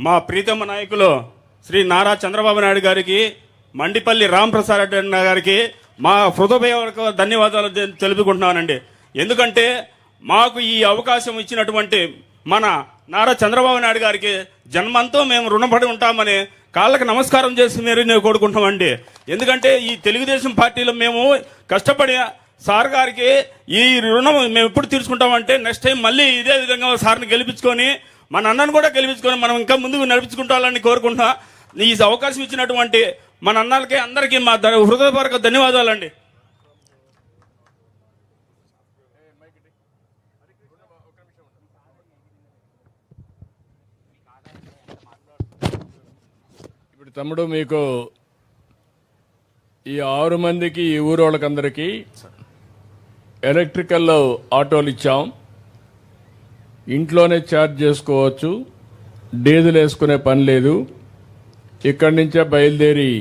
మా ప్రీతమ నాయకులు శ్రీ నారా చంద్రబాబు నాయుడు గారికి, మండిపల్లి రాంప్రసాద్ రెడ్డి గారికి మా హృదయపూర్వక ధన్యవాదాలు తెలుపుకుంటున్నానండి. ఎందుకంటే మాకు ఈ అవకాశం ఇచ్చినటువంటి మన నారా చంద్రబాబు నాయుడు గారికి జన్మంతో మేము రుణపడి ఉంటామని కాళ్ళకి నమస్కారం చేసి నేను కోరుకుంటామండి. ఎందుకంటే ఈ తెలుగుదేశం పార్టీలో మేము కష్టపడి సార్ గారికి ఈ రుణం మేము ఎప్పుడు తీర్చుకుంటామంటే నెక్స్ట్ టైం మళ్ళీ ఇదే విధంగా సార్ని గెలిపించుకొని మన అన్నను కూడా గెలిపించుకొని మనం ఇంకా ముందుకు నడిపించుకుంటామని కోరుకుంటున్నా. ఈ అవకాశం ఇచ్చినటువంటి మన అన్నలకి అందరికీ మా హృదయపూర్వక ధన్యవాదాలండి. ఇప్పుడు తమ్ముడు మీకు ఈ 6 మందికి ఈ ఊరు వాళ్ళకందరికీ ఎలక్ట్రికల్ ఆటోలు ఇచ్చాం. ఇంట్లోనే ఛార్జ్ చేసుకోవచ్చు, డీజిల్ వేసుకునే పని లేదు. ఇక్కడి నుంచే బయలుదేరి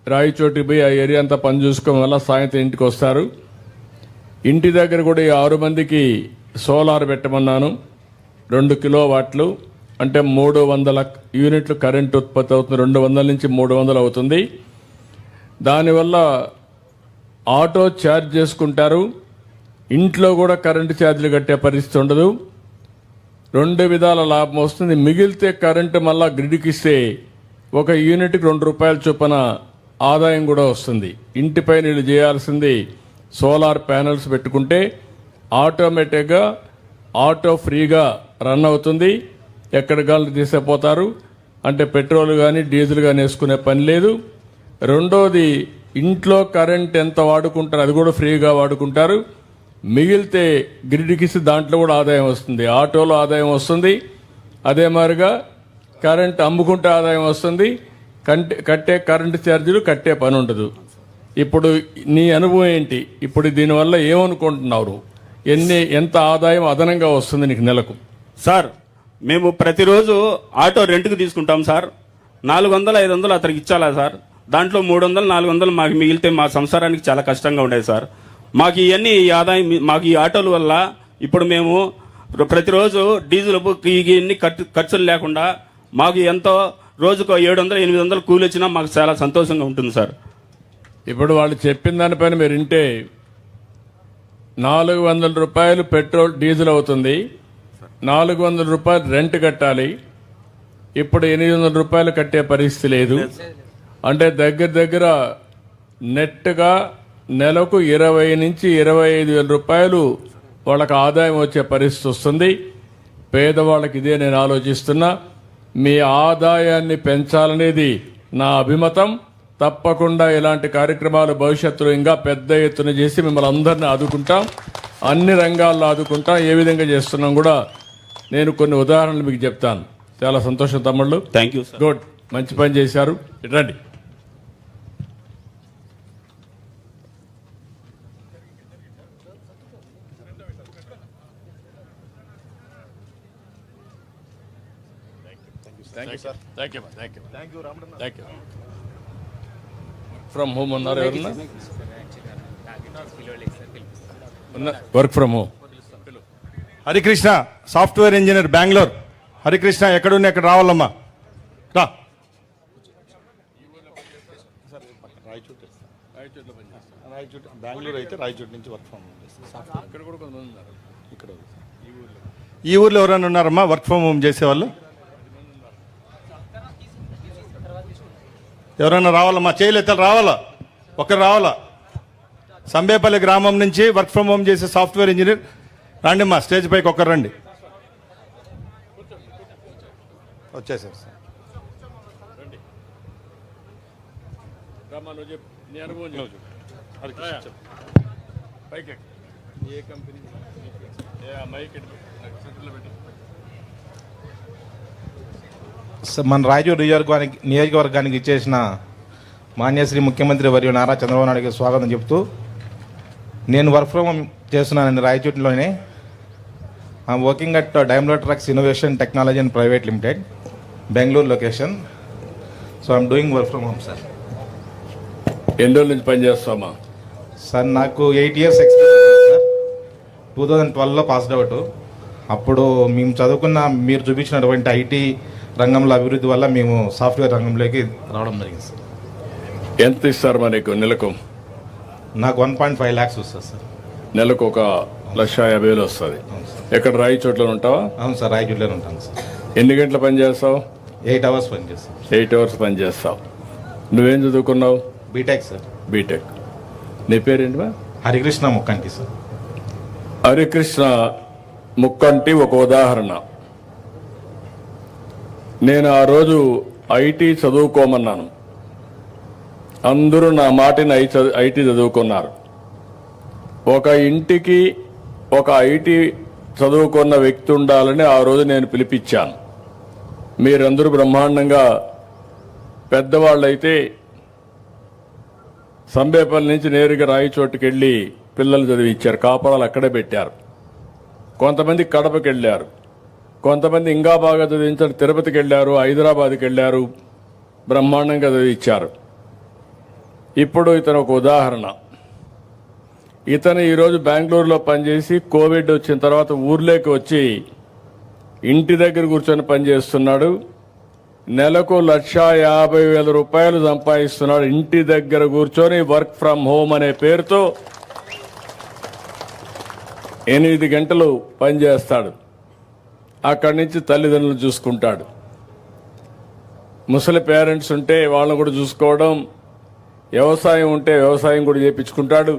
రాయచోటికి పోయి ఆ ఏరియా అంతా పని చూసుకోవడం వల్ల సాయంత్రం ఇంటికి వస్తారు. ఇంటి దగ్గర కూడా ఈ 6 మందికి సోలార్ పెట్టమన్నాను. 2 కిలోవాట్లు అంటే 300 యూనిట్లు కరెంట్ ఉత్పత్తి అవుతుంది. 200 నుంచి 300 అవుతుంది. దానివల్ల ఆటో ఛార్జ్ చేసుకుంటారు, ఇంట్లో కూడా కరెంటు ఛార్జీలు కట్టే పరిస్థితి ఉండదు. 2 విధాల లాభం వస్తుంది. మిగిలితే కరెంటు మళ్ళా గ్రిడ్కి ఇస్తే 1 యూనిట్కి 2 రూపాయల చొప్పున ఆదాయం కూడా వస్తుంది. ఇంటిపై నీళ్ళు చేయాల్సింది సోలార్ ప్యానెల్స్ పెట్టుకుంటే ఆటోమేటిక్గా ఆటో ఫ్రీగా రన్ అవుతుంది. ఎక్కడ గాలి తీసేపోతారు అంటే పెట్రోల్ కానీ డీజిల్ కానీ వేసుకునే పని లేదు. రెండోది ఇంట్లో కరెంట్ ఎంత వాడుకుంటారు అది కూడా ఫ్రీగా వాడుకుంటారు. మిగిలితే గ్రిడ్కి ఇస్తే దాంట్లో కూడా ఆదాయం వస్తుంది. ఆటోలో ఆదాయం వస్తుంది, అదే మాదిరిగా కరెంట్ అమ్ముకుంటే ఆదాయం వస్తుంది. కట్టే కరెంటు ఛార్జీలు కట్టే పని ఉండదు. ఇప్పుడు నీ అనుభవం ఏంటి? ఇప్పుడు దీనివల్ల ఏమనుకుంటున్నారు? ఎంత ఆదాయం అదనంగా వస్తుంది నీకు నెలకు? సార్, మేము ప్రతిరోజు ఆటో రెంట్కి తీసుకుంటాం సార్. 400-500 అతనికి ఇచ్చాలా సార్? దాంట్లో 300-400 మాకు మిగిలితే మా సంసారానికి చాలా కష్టంగా ఉండేది సార్. మాకు ఇవన్నీ ఆదాయం మాకు ఈ ఆటోల వల్ల ఇప్పుడు మేము ప్రతిరోజు డీజిల్ ఇవన్నీ ఖర్చులు లేకుండా మాకు ఎంతో రోజుకు 700-800 కూలి వచ్చినా మాకు చాలా సంతోషంగా ఉంటుంది సార్. ఇప్పుడు వాళ్ళు చెప్పిన దానిపైన మీరు వింటే 400 రూపాయలు పెట్రోల్ డీజిల్ అవుతుంది, 400 రూపాయలు రెంట్ కట్టాలి. ఇప్పుడు 800 రూపాయలు కట్టే పరిస్థితి లేదు. అంటే దగ్గర నెట్గా నెలకు 20 నుంచి 25 వేల రూపాయలు వాళ్ళకి ఆదాయం వచ్చే పరిస్థితి వస్తుంది. పేదవాళ్ళకి ఇదే నేను ఆలోచిస్తున్నా. మీ ఆదాయాన్ని పెంచాలనేది నా అభిమతం. తప్పకుండా ఇలాంటి కార్యక్రమాలు భవిష్యత్తులో ఇంకా పెద్ద ఎత్తున చేసి మిమ్మల్ని అందరినీ ఆదుకుంటాం, అన్ని రంగాల్లో ఆదుకుంటాం. ఏ విధంగా చేస్తున్నాం కూడా నేను కొన్ని ఉదాహరణలు మీకు చెప్తాను. చాలా సంతోషం తమ్ముళ్ళు. Thank you sir. గుడ్, మంచి పని చేశారు. రండి. ఫ్రమ్ హోమ్ ఉన్నారు ఎవరన్నా? Work from home. Harikrishna software engineer Bengaluru. Harikrishna ఎక్కడున్నా ఎక్కడ రావాలమ్మా, రా. బెంగళూరు అయితే రాయచోటి నుంచి వర్క్ ఫ్రమ్ హోమ్. ఇక్కడ ఈ ఊర్లో ఎవరైనా ఉన్నారమ్మా వర్క్ ఫ్రమ్ హోమ్ చేసేవాళ్ళు? ఎవరైనా రావాలమ్మా? చేయలేతలు రావాలా? ఒకరు రావాలా? సంబేపల్లి గ్రామం నుంచి వర్క్ ఫ్రమ్ హోమ్ చేసే సాఫ్ట్వేర్ ఇంజనీర్ రండి అమ్మా, స్టేజ్ పైకి ఒకరు రండి. వచ్చేసారు సార్. మన రాయచూరు నియోజకవర్గానికి ఇచ్చేసిన మాన్యశ్రీ ముఖ్యమంత్రి వర్యులు నారా చంద్రబాబు నాయుడుకి స్వాగతం చెప్తూ నేను వర్క్ ఫ్రమ్ హోమ్ చేస్తున్నానండి రాయచోటిలోనే. I'm working at Daimler Trucks innovation technology and private limited, Bengaluru location. So I'm doing work from home sir. ఎన్ని రోజుల నుంచి పనిచేస్తామా? సార్ నాకు 8 years ఎక్స్పీరియన్స్ సార్. 2012లో పాస్డ్ అవుట్. అప్పుడు మేము చదువుకున్న మీరు చూపించినటువంటి ఐటీ రంగంలో అభివృద్ధి వల్ల మేము సాఫ్ట్వేర్ రంగంలోకి రావడం జరిగింది సార్. ఎంత ఇస్తారు మనకు నెలకు? నాకు 1.5 lakhs వస్తుంది సార్. నెలకు 1,50,000 వస్తుంది. ఎక్కడ రాయచోట్ల ఉంటావా? అవును సార్, రాయచోట్లోనే ఉంటాను సార్. ఎన్ని గంటలు పని చేస్తావు? 8 hours పని చేస్తాను. 8 hours పని చేస్తావు. నువ్వేం చదువుకున్నావు? BTech sir. బీటెక్. నీ పేరేంటివా? హరికృష్ణ ముక్కంటి సార్. హరికృష్ణ ముక్కంటి ఒక ఉదాహరణ. నేను ఆ రోజు ఐటీ చదువుకోమన్నాను. అందరూ నా మాటిని ఐటీ చదువుకున్నారు. ఒక ఇంటికి ఒక ఐటీ చదువుకున్న వ్యక్తి ఉండాలని ఆ రోజు నేను పిలిపించాను. మీరందరూ బ్రహ్మాండంగా పెద్దవాళ్ళైతే సంబేపల్లి నుంచి నేరుగా రాయచోటుకి వెళ్ళి పిల్లలు చదివించారు. కాపరాలు అక్కడే పెట్టారు. కొంతమంది కడపకి వెళ్ళారు, కొంతమంది ఇంకా బాగా చదివించారు, తిరుపతికి వెళ్ళారు, హైదరాబాద్కి వెళ్ళారు, బ్రహ్మాండంగా చదివించారు. ఇప్పుడు ఇతను ఒక ఉదాహరణ. ఇతను ఈరోజు బెంగళూరులో పనిచేసి కోవిడ్ వచ్చిన తర్వాత ఊర్లోకి వచ్చి ఇంటి దగ్గర కూర్చొని పనిచేస్తున్నాడు. నెలకు 1,50,000 రూపాయలు సంపాదిస్తున్నాడు. ఇంటి దగ్గర కూర్చొని వర్క్ ఫ్రమ్ హోమ్ అనే పేరుతో 8 గంటలు పనిచేస్తాడు. అక్కడి నుంచి తల్లిదండ్రులు చూసుకుంటాడు. ముసలి పేరెంట్స్ ఉంటే వాళ్ళని కూడా చూసుకోవడం, వ్యవసాయం ఉంటే వ్యవసాయం కూడా చేయించుకుంటాడు.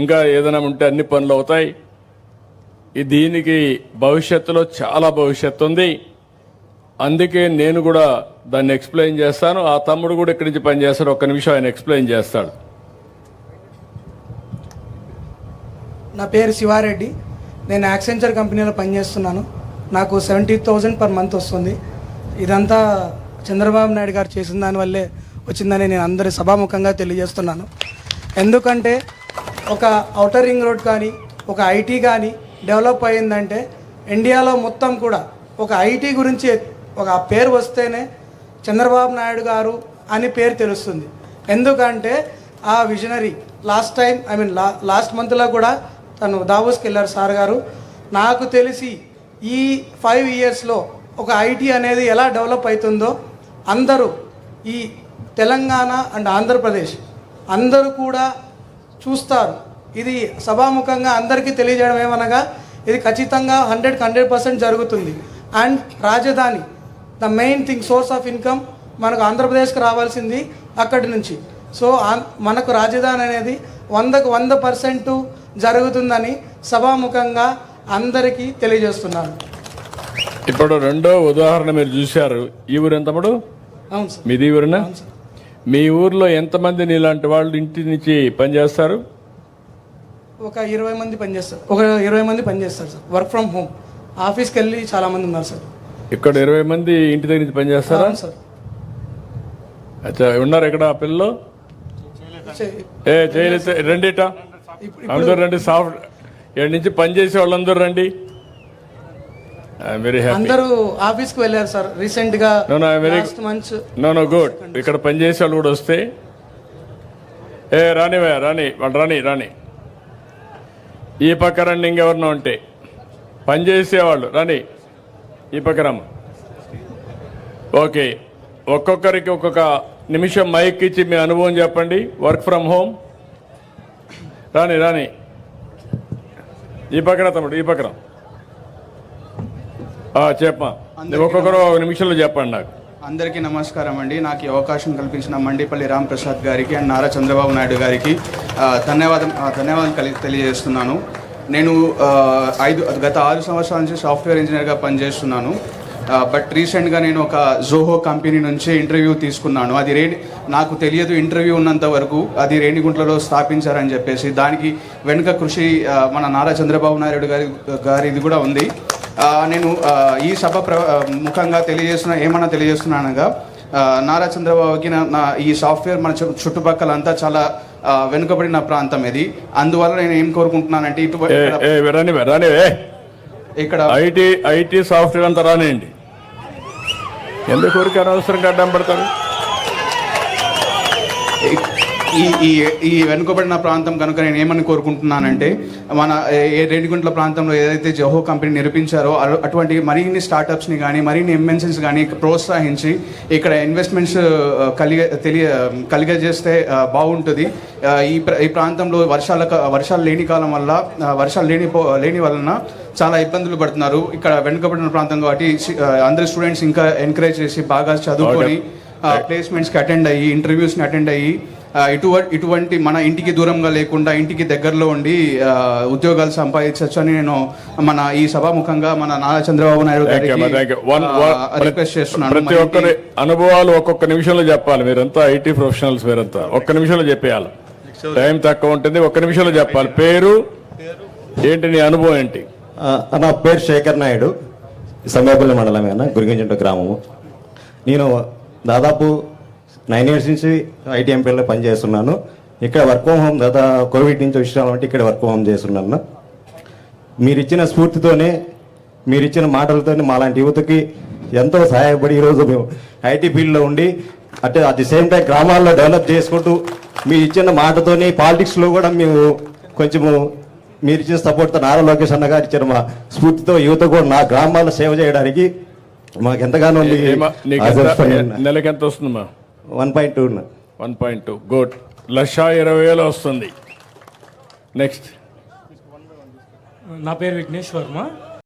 ఇంకా ఏదైనా ఉంటే అన్ని పనులు అవుతాయి. దీనికి భవిష్యత్తులో చాలా భవిష్యత్తు ఉంది. అందుకే నేను కూడా దాన్ని ఎక్స్ప్లెయిన్ చేస్తాను. ఆ తమ్ముడు కూడా ఇక్కడి నుంచి పనిచేస్తాడు. ఒక్క నిమిషం ఆయన ఎక్స్ప్లెయిన్ చేస్తాడు. నా పేరు శివారెడ్డి. నేను యాక్సెంచర్ కంపెనీలో పనిచేస్తున్నాను. నాకు 70,000 per month వస్తుంది. ఇదంతా చంద్రబాబు నాయుడు గారు చేసిన దానివల్లే వచ్చిందని నేను అందరి సభాముఖంగా తెలియజేస్తున్నాను. ఎందుకంటే ఒక ఔటర్ రింగ్ రోడ్ కానీ ఒక ఐటీ కానీ డెవలప్ అయ్యిందంటే ఇండియాలో మొత్తం కూడా ఒక ఐటీ గురించి ఒక పేరు వస్తేనే చంద్రబాబు నాయుడు గారు అని పేరు తెలుస్తుంది. ఎందుకంటే ఆ విజనరీ లాస్ట్ మంత్లో కూడా తను దావోస్కి వెళ్ళారు సార్ గారు. నాకు తెలిసి ఈ 5 yearsలో ఒక ఐటీ అనేది ఎలా డెవలప్ అవుతుందో అందరూ ఈ తెలంగాణ అండ్ ఆంధ్రప్రదేశ్ అందరూ కూడా చూస్తారు. ఇది సభాముఖంగా అందరికీ తెలియజేయడం ఏమనగా ఇది ఖచ్చితంగా 100% జరుగుతుంది. అండ్ రాజధాని the main thing, source of income మనకు ఆంధ్రప్రదేశ్కి రావాల్సింది అక్కడి నుంచి. సో మనకు రాజధాని అనేది 100% జరుగుతుందని సభాముఖంగా అందరికీ తెలియజేస్తున్నాను. ఇప్పుడు రెండో ఉదాహరణ మీరు చూశారు. ఈ ఊరు ఎంత తమ్ముడు? అవును సార్. మీది ఊరినా? అవును సార్. మీ ఊర్లో ఎంతమంది నీలాంటి వాళ్ళు ఇంటి నుంచి పనిచేస్తారు? ఒక 20 మంది పనిచేస్తారు. ఒక 20 మంది పనిచేస్తారు సార్. Work from home. ఆఫీస్కి వెళ్ళి చాలా మంది ఉన్నారు సార్. ఇక్కడ 20 మంది ఇంటి దగ్గర నుంచి పనిచేస్తారా? అవును సార్. అచ్చా, ఉన్నారు ఎక్కడ ఆ పిల్లలు? చేయలేదు. రండిట, అందరూ రండి. సాఫ్ట్ ఇక్కడ నుంచి పనిచేసే వాళ్ళందరూ రండి. Very happy. అందరూ ఆఫీస్కి వెళ్ళారు సార్ రీసెంట్గా. Last month. No good. ఇక్కడ పనిచేసే వాళ్ళు కూడా వస్తే రాని వాళ్ళు రాని ఈ పక్క రండి. ఇంకెవరినో ఉంటే పనిచేసేవాళ్ళు రాని ఈ పక్క రమ్మ. ఓకే, ఒక్కొక్కరికి ఒక్కొక్క నిమిషం మైక్ ఇచ్చి మీ అనుభవం చెప్పండి. Work from home. రాని ఈ పక్కన తమ్ముడు, ఈ పక్కన చెప్పమా. ఒక్కొక్కరు 1 నిమిషంలో చెప్పండి నాకు. అందరికీ నమస్కారం అండి. నాకు ఈ అవకాశం కల్పించిన మండిపల్లి రాంప్రసాద్ గారికి అండ్ నారా చంద్రబాబు నాయుడు గారికి ధన్యవాదాలు తెలియజేస్తున్నాను. నేను గత 6 సంవత్సరాల నుంచి సాఫ్ట్వేర్ ఇంజనీర్గా పనిచేస్తున్నాను. బట్ రీసెంట్గా నేను ఒక జోహో కంపెనీ నుంచి ఇంటర్వ్యూ తీసుకున్నాను. అది నాకు తెలియదు ఇంటర్వ్యూ ఉన్నంత వరకు అది రేణిగుంట్లలో స్థాపించారని చెప్పేసి. దానికి వెనుక కృషి మన నారా చంద్రబాబు నాయుడు గారిది కూడా ఉంది. నేను ఈ సభ ముఖంగా తెలియజేస్తున్నానగా నారా చంద్రబాబుకి ఈ సాఫ్ట్వేర్ మన చుట్టుపక్కల అంతా చాలా వెనుకబడిన ప్రాంతం ఇది. అందువల్ల నేను ఏం కోరుకుంటున్నానంటే ఇక్కడ ఐటీ సాఫ్ట్వేర్ అంతా రానియండి. ఎందుకు ఊరికి అనవసరంగా అడ్డం పడతారు? ఈ వెనుకబడిన ప్రాంతం కనుక నేను ఏమని కోరుకుంటున్నానంటే మన రేణిగుంట్ల ప్రాంతంలో ఏదైతే జోహో కంపెనీ నిర్మించారో అటువంటి మరిన్ని స్టార్టప్స్ని కానీ మరిన్ని ఎంఎన్సీస్ కానీ ప్రోత్సహించి ఇక్కడ ఇన్వెస్ట్మెంట్స్ కలిగజేస్తే బాగుంటుంది. ఈ ప్రాంతంలో వర్షాలు లేని కాలం వల్ల వర్షాలు లేని వలన చాలా ఇబ్బందులు పడుతున్నారు. ఇక్కడ వెనుకబడిన ప్రాంతం కాబట్టి అందరు స్టూడెంట్స్ ఇంకా ఎంకరేజ్ చేసి బాగా చదువుకొని ప్లేస్మెంట్స్కి అటెండ్ అయ్యి ఇంటర్వ్యూస్ని అటెండ్ అయ్యి ఇటువంటి మన ఇంటికి దూరంగా లేకుండా ఇంటికి దగ్గరలో ఉండి ఉద్యోగాలు సంపాదించవచ్చు అని నేను ఈ సభాముఖంగా మన నారా చంద్రబాబు నాయుడు గారికి రిక్వెస్ట్ చేస్తున్నాను. ప్రతి ఒక్కరి అనుభవాలు ఒక్కొక్క నిమిషంలో చెప్పాలి. మీరంతా ఐటీ ప్రొఫెషనల్స్, మీరంతా ఒక్క నిమిషంలో చెప్పేయాలి. టైం తక్కువ ఉంటుంది, ఒక్క నిమిషంలో చెప్పాలి. పేరు ఏంటి, నీ అనుభవం ఏంటి? నా పేరు శేఖర్ నాయుడు, సమయపల్లి మండలమే అన్న, గురిగింజంట గ్రామము. నేను దాదాపు 9 years నుంచి ఐటీ ఎంపీలో పనిచేస్తున్నాను. ఇక్కడ వర్క్ ఫ్రమ్ హోమ్ కోవిడ్ నుంచి వచ్చినామంటే ఇక్కడ వర్క్ ఫ్రమ్ హోమ్ చేస్తున్నాను. మీరు ఇచ్చిన స్ఫూర్తితోనే, మీరు ఇచ్చిన మాటలతోనే మాలాంటి యువతకి ఎంతో సహాయపడి ఈరోజు మేము ఐటీ ఫీల్డ్లో ఉండి అంటే అట్ ది సేమ్ టైం గ్రామాల్లో డెవలప్ చేసుకుంటూ మీరు ఇచ్చిన మాటతోని పాలిటిక్స్లో కూడా మేము కొంచెము మీరు ఇచ్చిన సపోర్ట్తో నారా లోకేష్ అన్న గారు ఇచ్చిన మా స్ఫూర్తితో యువత కూడా నా గ్రామాల్లో సేవ చేయడానికి మాకు ఎంతగానో నెలకి ఎంత వస్తుందమ్మా? 1.2. 1.2 గుడ్. 1,20,000 వస్తుంది. నెక్స్ట్. నా పేరు విఘ్నేష్ వర్మ.